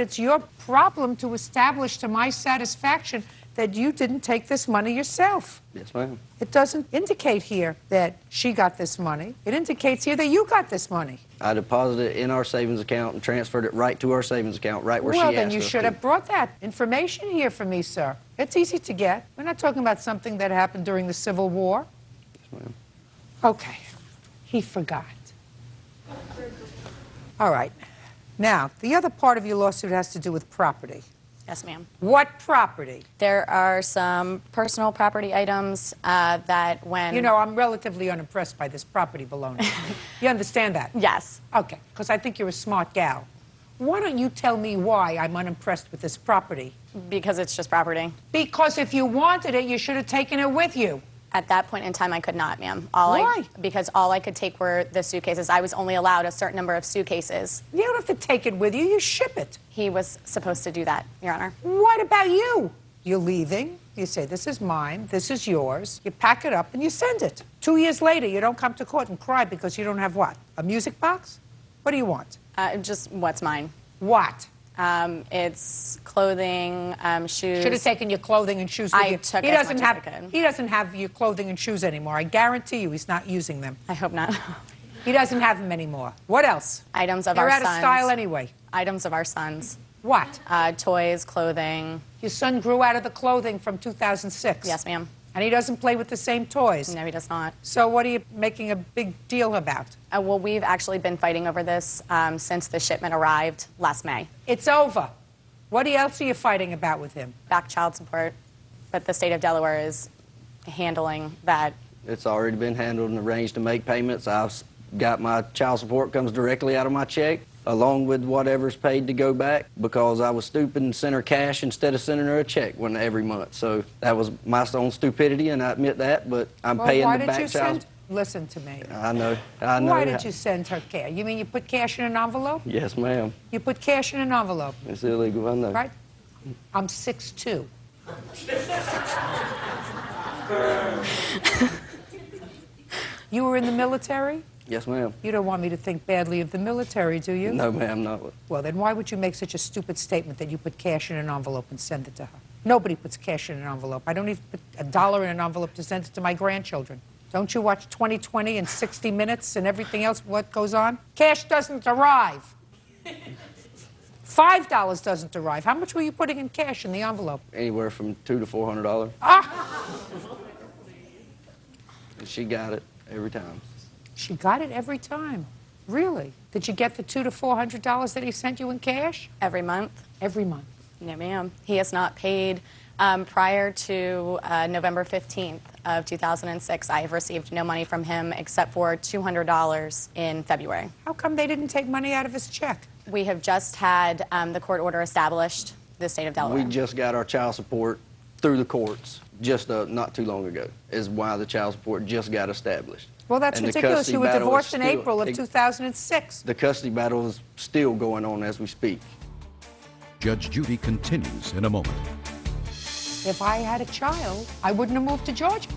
It's your problem to establish to my satisfaction that you didn't take this money yourself. Yes, ma'am. It doesn't indicate here that she got this money. It indicates here that you got this money. I deposited it in our savings account and transferred it right to our savings account, right where she asked us to. Well, then you should have brought that information here for me, sir. It's easy to get. We're not talking about something that happened during the Civil War. Yes, ma'am. Okay. He forgot. All right. Now, the other part of your lawsuit has to do with property. Yes, ma'am. What property? There are some personal property items that when... You know, I'm relatively unimpressed by this property baloney. You understand that? Yes. Okay, because I think you're a smart gal. Why don't you tell me why I'm unimpressed with this property? Because it's just property. Because if you wanted it, you should have taken it with you. At that point in time, I could not, ma'am. Why? Because all I could take were the suitcases. I was only allowed a certain number of suitcases. You don't have to take it with you. You ship it. He was supposed to do that, Your Honor. What about you? You're leaving. You say, this is mine, this is yours. You pack it up and you send it. 2 years later, you don't come to court and cry because you don't have what? A music box? What do you want? Just what's mine. What? It's clothing, shoes. Should have taken your clothing and shoes with you. I took as much as I could. He doesn't have your clothing and shoes anymore. I guarantee you he's not using them. I hope not. He doesn't have them anymore. What else? Items of They're our out sons. of style anyway. Items of our sons. What? Toys, clothing. Your son grew out of the clothing from 2006. Yes, ma'am. And he doesn't play with the same toys. No, he does not. So what are you making a big deal about? Well, we've actually been fighting over this since the shipment arrived last May. It's over. What else are you fighting about with him? Back child support, but the state of Delaware is handling that. It's already been handled and arranged to make payments. I've got my child support comes directly out of my check, along with whatever's paid to go back, because I was stupid and sent her cash instead of sending her a check every month. So that was my own stupidity, and I admit that, but I'm paying the back child. Listen to me. I know. Why did you send her cash? You mean you put cash in an envelope? Yes, ma'am. You put cash in an envelope. It's illegal, I know. Right? I'm 6'2". You were in the military? Yes, ma'am. You don't want me to think badly of the military, do you? No, ma'am, not. Well, then why would you make such a stupid statement that you put cash in an envelope and send it to her? Nobody puts cash in an envelope. I don't even put $1 in an envelope to send it to my grandchildren. Don't you watch 20/20 and 60 Minutes and everything else, what goes on? Cash doesn't arrive. $5 doesn't arrive. How much were you putting in cash in the envelope? Anywhere from $200 to $400. Ah! And she got it every time. She got it every time. Really? Did you get the $200 to $400 that he sent you in cash? Every month. Every month. No, ma'am. He has not paid. Prior to November 15th of 2006, I have received no money from him except for $200 in February. How come they didn't take money out of his check? We have just had the court order established, the state of Delaware. We just got our child support through the courts just not too long ago, is why the child support just got established. Well, that's And the ridiculous. custody You were battle is divorced in still- April of 2006. The custody battle is still going on as we speak. Judge Judy continues in a moment. If I had a child, I wouldn't have moved to Georgia.